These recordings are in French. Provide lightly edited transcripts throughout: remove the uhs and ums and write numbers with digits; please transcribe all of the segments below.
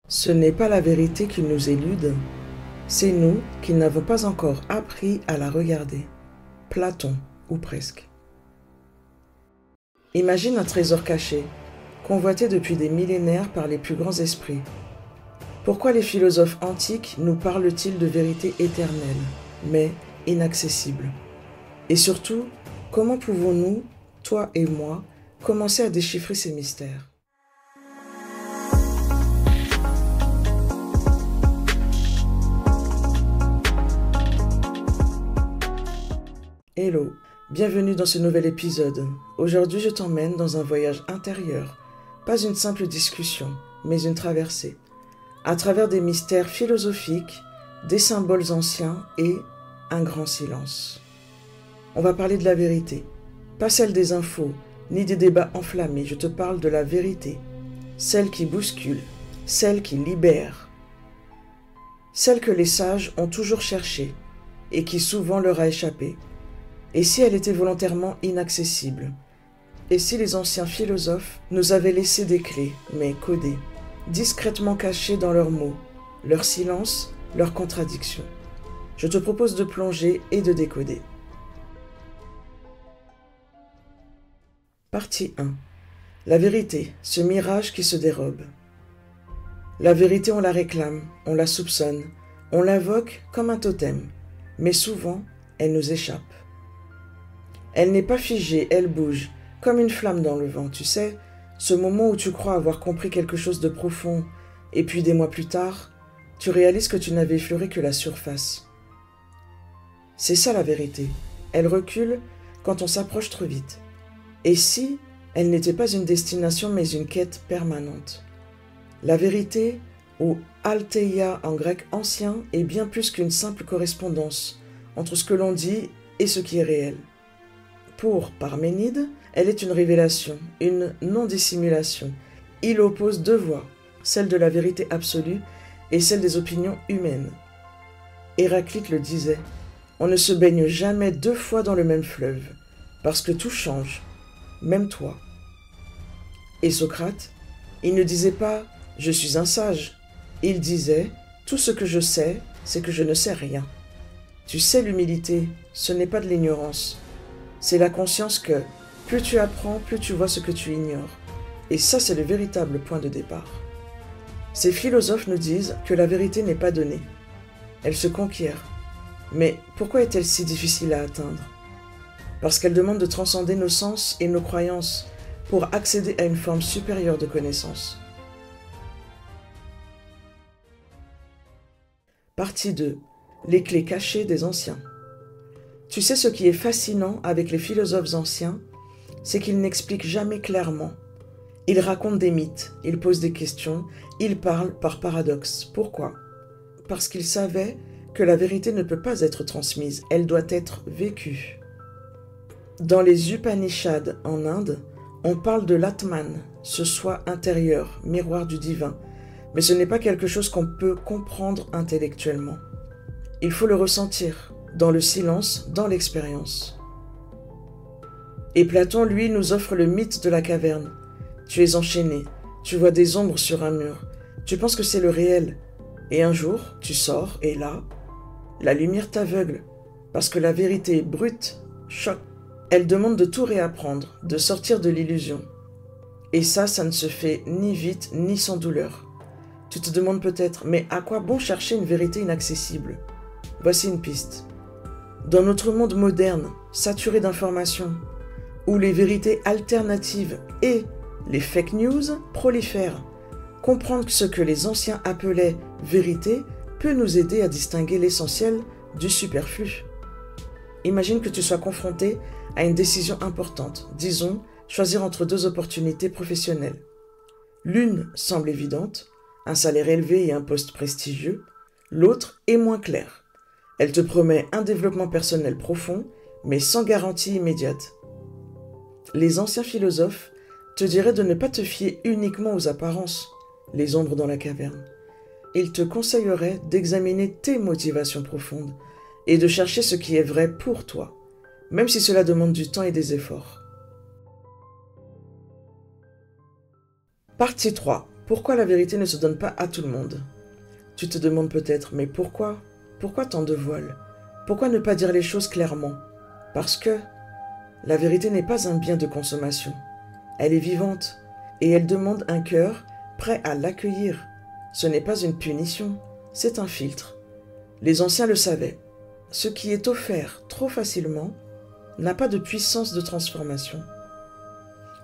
Ce n'est pas la vérité qui nous élude, c'est nous qui n'avons pas encore appris à la regarder. Platon, ou presque. Imagine un trésor caché, convoité depuis des millénaires par les plus grands esprits. Pourquoi les philosophes antiques nous parlent-ils de vérité éternelle, mais inaccessible? Et surtout, comment pouvons-nous, toi et moi, commencer à déchiffrer ces mystères? Hello, bienvenue dans ce nouvel épisode. Aujourd'hui, je t'emmène dans un voyage intérieur, pas une simple discussion, mais une traversée, à travers des mystères philosophiques, des symboles anciens et un grand silence. On va parler de la vérité, pas celle des infos, ni des débats enflammés, je te parle de la vérité, celle qui bouscule, celle qui libère, celle que les sages ont toujours cherchée et qui souvent leur a échappé. Et si elle était volontairement inaccessible? Et si les anciens philosophes nous avaient laissé des clés, mais codées, discrètement cachées dans leurs mots, leur silence, leurs contradictions? Je te propose de plonger et de décoder. Partie 1. La vérité, ce mirage qui se dérobe. La vérité, on la réclame, on la soupçonne, on l'invoque comme un totem, mais souvent, elle nous échappe. Elle n'est pas figée, elle bouge, comme une flamme dans le vent, tu sais, ce moment où tu crois avoir compris quelque chose de profond, et puis des mois plus tard, tu réalises que tu n'avais effleuré que la surface. C'est ça la vérité, elle recule quand on s'approche trop vite. Et si elle n'était pas une destination mais une quête permanente? La vérité, ou altheia en grec ancien, est bien plus qu'une simple correspondance entre ce que l'on dit et ce qui est réel. Pour Parménide, elle est une révélation, une non-dissimulation. Il oppose deux voies, celle de la vérité absolue et celle des opinions humaines. Héraclite le disait, on ne se baigne jamais deux fois dans le même fleuve, parce que tout change, même toi. Et Socrate, il ne disait pas « je suis un sage », il disait « tout ce que je sais, c'est que je ne sais rien ». Tu sais, l'humilité, ce n'est pas de l'ignorance. C'est la conscience que plus tu apprends, plus tu vois ce que tu ignores. Et ça, c'est le véritable point de départ. Ces philosophes nous disent que la vérité n'est pas donnée. Elle se conquiert. Mais pourquoi est-elle si difficile à atteindre? Parce qu'elle demande de transcender nos sens et nos croyances pour accéder à une forme supérieure de connaissance. Partie 2. Les clés cachées des anciens. Tu sais ce qui est fascinant avec les philosophes anciens, c'est qu'ils n'expliquent jamais clairement. Ils racontent des mythes, ils posent des questions, ils parlent par paradoxe. Pourquoi? Parce qu'ils savaient que la vérité ne peut pas être transmise, elle doit être vécue. Dans les Upanishads en Inde, on parle de l'Atman, ce soi intérieur, miroir du divin, mais ce n'est pas quelque chose qu'on peut comprendre intellectuellement. Il faut le ressentir, dans le silence, dans l'expérience. Et Platon, lui, nous offre le mythe de la caverne. Tu es enchaîné, tu vois des ombres sur un mur, tu penses que c'est le réel. Et un jour, tu sors, et là, la lumière t'aveugle, parce que la vérité brute choque. Elle demande de tout réapprendre, de sortir de l'illusion. Et ça ne se fait ni vite, ni sans douleur. Tu te demandes peut-être, mais à quoi bon chercher une vérité inaccessible? Voici une piste. Dans notre monde moderne, saturé d'informations, où les vérités alternatives et les fake news prolifèrent, comprendre ce que les anciens appelaient vérité peut nous aider à distinguer l'essentiel du superflu. Imagine que tu sois confronté à une décision importante, disons, choisir entre deux opportunités professionnelles. L'une semble évidente, un salaire élevé et un poste prestigieux, l'autre est moins claire. Elle te promet un développement personnel profond, mais sans garantie immédiate. Les anciens philosophes te diraient de ne pas te fier uniquement aux apparences, les ombres dans la caverne. Ils te conseilleraient d'examiner tes motivations profondes et de chercher ce qui est vrai pour toi, même si cela demande du temps et des efforts. Partie 3. Pourquoi la vérité ne se donne pas à tout le monde? Tu te demandes peut-être, mais pourquoi? Pourquoi tant de voiles? Pourquoi ne pas dire les choses clairement? Parce que la vérité n'est pas un bien de consommation. Elle est vivante et elle demande un cœur prêt à l'accueillir. Ce n'est pas une punition, c'est un filtre. Les anciens le savaient. Ce qui est offert trop facilement n'a pas de puissance de transformation.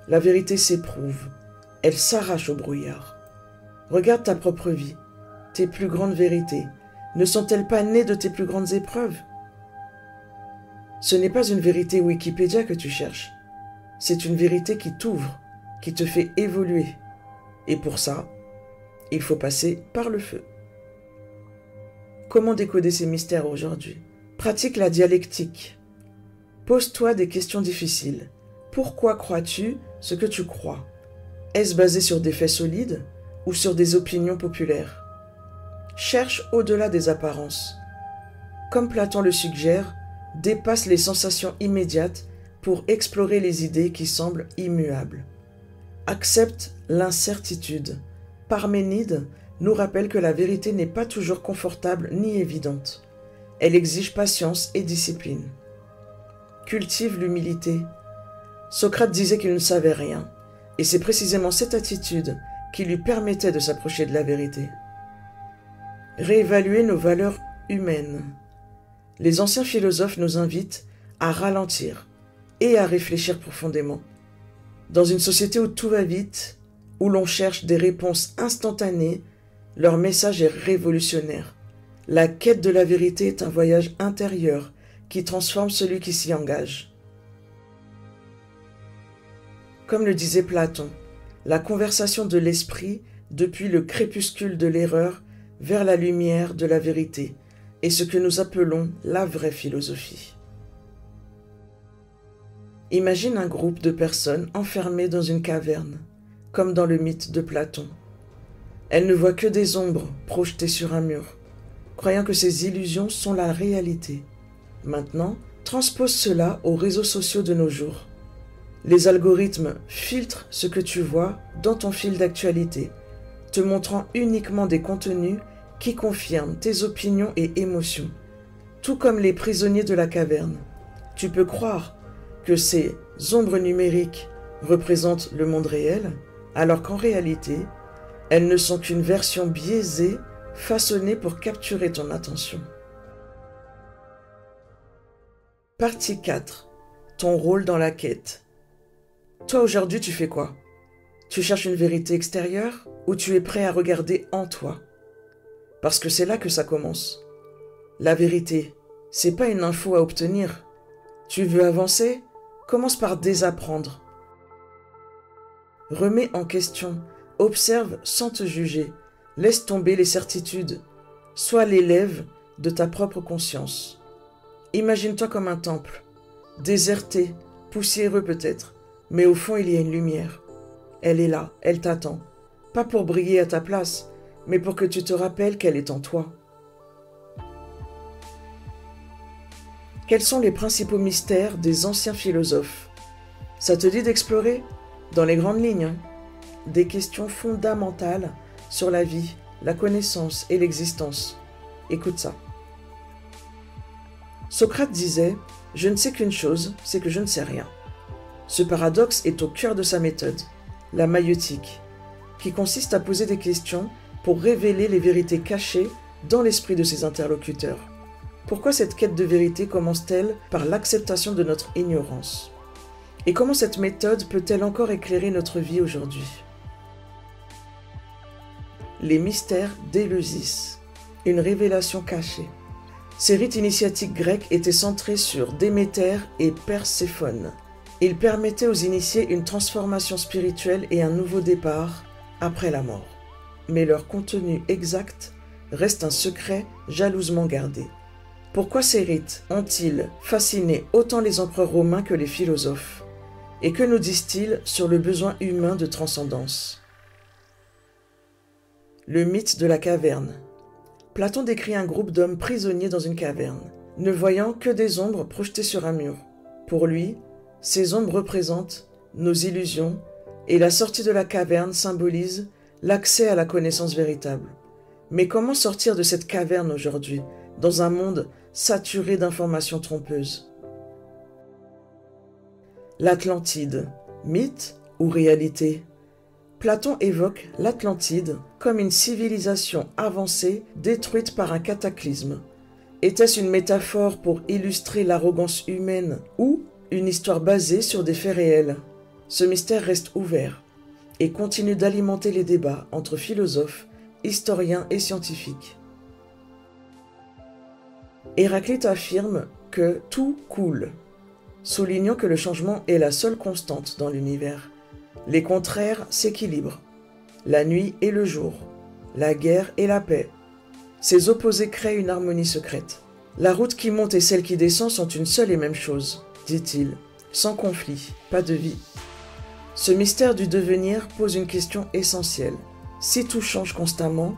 La vérité s'éprouve, elle s'arrache au brouillard. Regarde ta propre vie, tes plus grandes vérités. Ne sont-elles pas nées de tes plus grandes épreuves? Ce n'est pas une vérité Wikipédia que tu cherches. C'est une vérité qui t'ouvre, qui te fait évoluer. Et pour ça, il faut passer par le feu. Comment décoder ces mystères aujourd'hui? Pratique la dialectique. Pose-toi des questions difficiles. Pourquoi crois-tu ce que tu crois? Est-ce basé sur des faits solides ou sur des opinions populaires? Cherche au-delà des apparences. Comme Platon le suggère, dépasse les sensations immédiates pour explorer les idées qui semblent immuables. Accepte l'incertitude. Parménide nous rappelle que la vérité n'est pas toujours confortable ni évidente. Elle exige patience et discipline. Cultive l'humilité. Socrate disait qu'il ne savait rien, et c'est précisément cette attitude qui lui permettait de s'approcher de la vérité. Réévaluer nos valeurs humaines. Les anciens philosophes nous invitent à ralentir et à réfléchir profondément. Dans une société où tout va vite, où l'on cherche des réponses instantanées, leur message est révolutionnaire. La quête de la vérité est un voyage intérieur qui transforme celui qui s'y engage. Comme le disait Platon, la conversation de l'esprit depuis le crépuscule de l'erreur vers la lumière de la vérité est ce que nous appelons la vraie philosophie. Imagine un groupe de personnes enfermées dans une caverne, comme dans le mythe de Platon. Elles ne voient que des ombres projetées sur un mur, croyant que ces illusions sont la réalité. Maintenant, transpose cela aux réseaux sociaux de nos jours. Les algorithmes filtrent ce que tu vois dans ton fil d'actualité, te montrant uniquement des contenus qui confirment tes opinions et émotions. Tout comme les prisonniers de la caverne, tu peux croire que ces ombres numériques représentent le monde réel, alors qu'en réalité, elles ne sont qu'une version biaisée façonnée pour capturer ton attention. Partie 4. Ton rôle dans la quête. Toi aujourd'hui, tu fais quoi? Tu cherches une vérité extérieure ou tu es prêt à regarder en toi? Parce que c'est là que ça commence. La vérité, c'est pas une info à obtenir. Tu veux avancer? Commence par désapprendre. Remets en question, observe sans te juger, laisse tomber les certitudes, sois l'élève de ta propre conscience. Imagine-toi comme un temple, déserté, poussiéreux peut-être, mais au fond il y a une lumière. Elle est là, elle t'attend, pas pour briller à ta place, mais pour que tu te rappelles qu'elle est en toi. Quels sont les principaux mystères des anciens philosophes? Ça te dit d'explorer? Dans les grandes lignes, hein? Des questions fondamentales sur la vie, la connaissance et l'existence. Écoute ça. Socrate disait « Je ne sais qu'une chose, c'est que je ne sais rien ». Ce paradoxe est au cœur de sa méthode, la maïeutique, qui consiste à poser des questions pour révéler les vérités cachées dans l'esprit de ses interlocuteurs. Pourquoi cette quête de vérité commence-t-elle par l'acceptation de notre ignorance? Et comment cette méthode peut-elle encore éclairer notre vie aujourd'hui? Les mystères d'Éleusis, une révélation cachée. Ces rites initiatiques grecs étaient centrés sur Déméter et Perséphone. Ils permettaient aux initiés une transformation spirituelle et un nouveau départ après la mort. Mais leur contenu exact reste un secret jalousement gardé. Pourquoi ces rites ont-ils fasciné autant les empereurs romains que les philosophes? Et que nous disent-ils sur le besoin humain de transcendance? Le mythe de la caverne. Platon décrit un groupe d'hommes prisonniers dans une caverne, ne voyant que des ombres projetées sur un mur. Pour lui, ces ombres représentent nos illusions et la sortie de la caverne symbolise l'accès à la connaissance véritable. Mais comment sortir de cette caverne aujourd'hui, dans un monde saturé d'informations trompeuses? L'Atlantide, mythe ou réalité? Platon évoque l'Atlantide comme une civilisation avancée détruite par un cataclysme. Était-ce une métaphore pour illustrer l'arrogance humaine ou une histoire basée sur des faits réels? Ce mystère reste ouvert et continue d'alimenter les débats entre philosophes, historiens et scientifiques. Héraclite affirme que tout coule, soulignant que le changement est la seule constante dans l'univers. Les contraires s'équilibrent, la nuit et le jour, la guerre et la paix. Ces opposés créent une harmonie secrète. La route qui monte et celle qui descend sont une seule et même chose, dit-il. Sans conflit, pas de vie. Ce mystère du devenir pose une question essentielle. Si tout change constamment,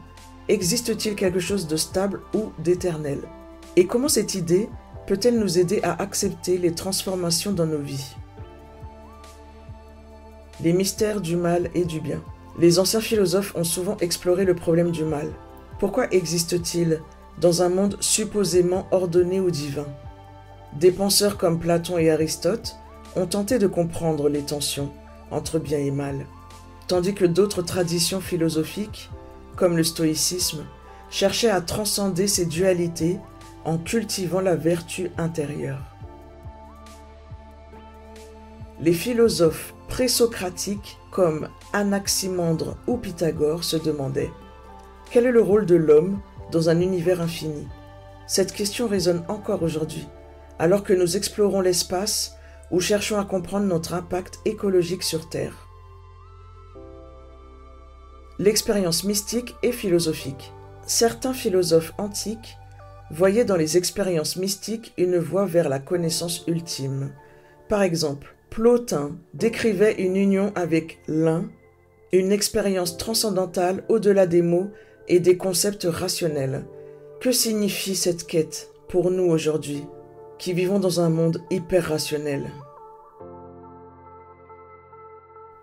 existe-t-il quelque chose de stable ou d'éternel? Et comment cette idée peut-elle nous aider à accepter les transformations dans nos vies? Les mystères du mal et du bien. Les anciens philosophes ont souvent exploré le problème du mal. Pourquoi existe-t-il dans un monde supposément ordonné ou divin? Des penseurs comme Platon et Aristote ont tenté de comprendre les tensions entre bien et mal, tandis que d'autres traditions philosophiques, comme le stoïcisme, cherchaient à transcender ces dualités en cultivant la vertu intérieure. Les philosophes présocratiques comme Anaximandre ou Pythagore se demandaient: quel est le rôle de l'homme dans un univers infini? Cette question résonne encore aujourd'hui, alors que nous explorons l'espace ou cherchons à comprendre notre impact écologique sur Terre. L'expérience mystique et philosophique. Certains philosophes antiques voyaient dans les expériences mystiques une voie vers la connaissance ultime. Par exemple, Plotin décrivait une union avec l'un, une expérience transcendantale au-delà des mots et des concepts rationnels. Que signifie cette quête pour nous aujourd'hui, qui vivons dans un monde hyper rationnel?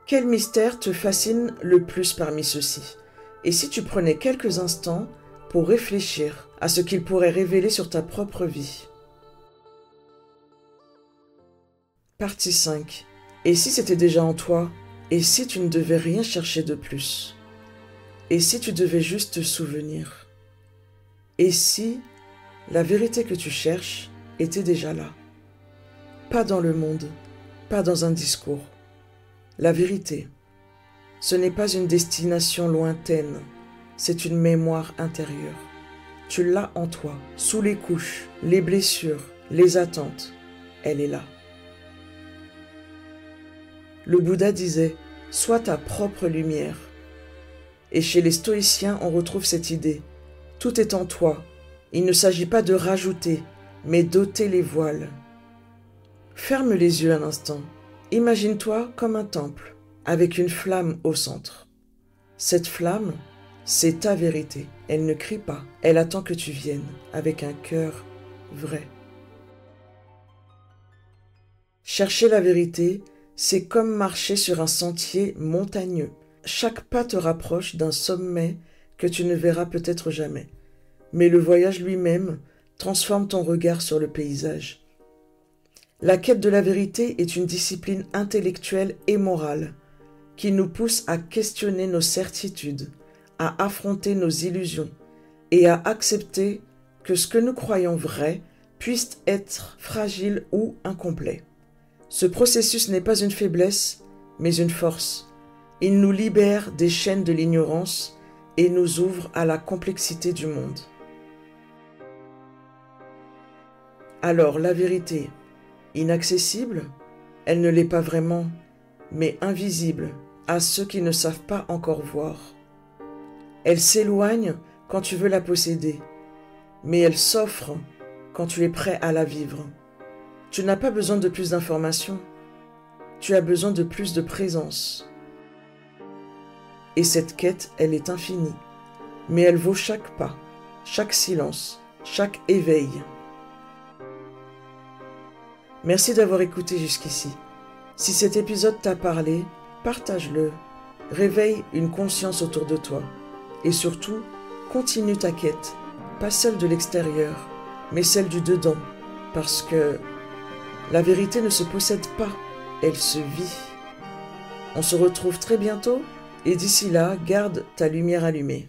Quel mystère te fascine le plus parmi ceux-ci? Et si tu prenais quelques instants pour réfléchir à ce qu'il pourrait révéler sur ta propre vie? Partie 5. Et si c'était déjà en toi? Et si tu ne devais rien chercher de plus? Et si tu devais juste te souvenir? Et si la vérité que tu cherches était déjà là? Pas dans le monde, pas dans un discours. La vérité, ce n'est pas une destination lointaine, c'est une mémoire intérieure. Tu l'as en toi, sous les couches, les blessures, les attentes. Elle est là. Le Bouddha disait « Sois ta propre lumière ». Et chez les stoïciens, on retrouve cette idée. Tout est en toi. Il ne s'agit pas de rajouter, mais d'ôter les voiles. Ferme les yeux un instant. Imagine-toi comme un temple, avec une flamme au centre. Cette flamme, c'est ta vérité. Elle ne crie pas. Elle attend que tu viennes, avec un cœur vrai. Chercher la vérité, c'est comme marcher sur un sentier montagneux. Chaque pas te rapproche d'un sommet que tu ne verras peut-être jamais. Mais le voyage lui-même transforme ton regard sur le paysage. La quête de la vérité est une discipline intellectuelle et morale qui nous pousse à questionner nos certitudes, à affronter nos illusions et à accepter que ce que nous croyons vrai puisse être fragile ou incomplet. Ce processus n'est pas une faiblesse, mais une force. Il nous libère des chaînes de l'ignorance et nous ouvre à la complexité du monde. Alors, la vérité, inaccessible, elle ne l'est pas vraiment, mais invisible à ceux qui ne savent pas encore voir. Elle s'éloigne quand tu veux la posséder, mais elle s'offre quand tu es prêt à la vivre. Tu n'as pas besoin de plus d'informations, tu as besoin de plus de présence. Et cette quête, elle est infinie, mais elle vaut chaque pas, chaque silence, chaque éveil. Merci d'avoir écouté jusqu'ici. Si cet épisode t'a parlé, partage-le, réveille une conscience autour de toi. Et surtout, continue ta quête, pas celle de l'extérieur, mais celle du dedans, parce que la vérité ne se possède pas, elle se vit. On se retrouve très bientôt, et d'ici là, garde ta lumière allumée.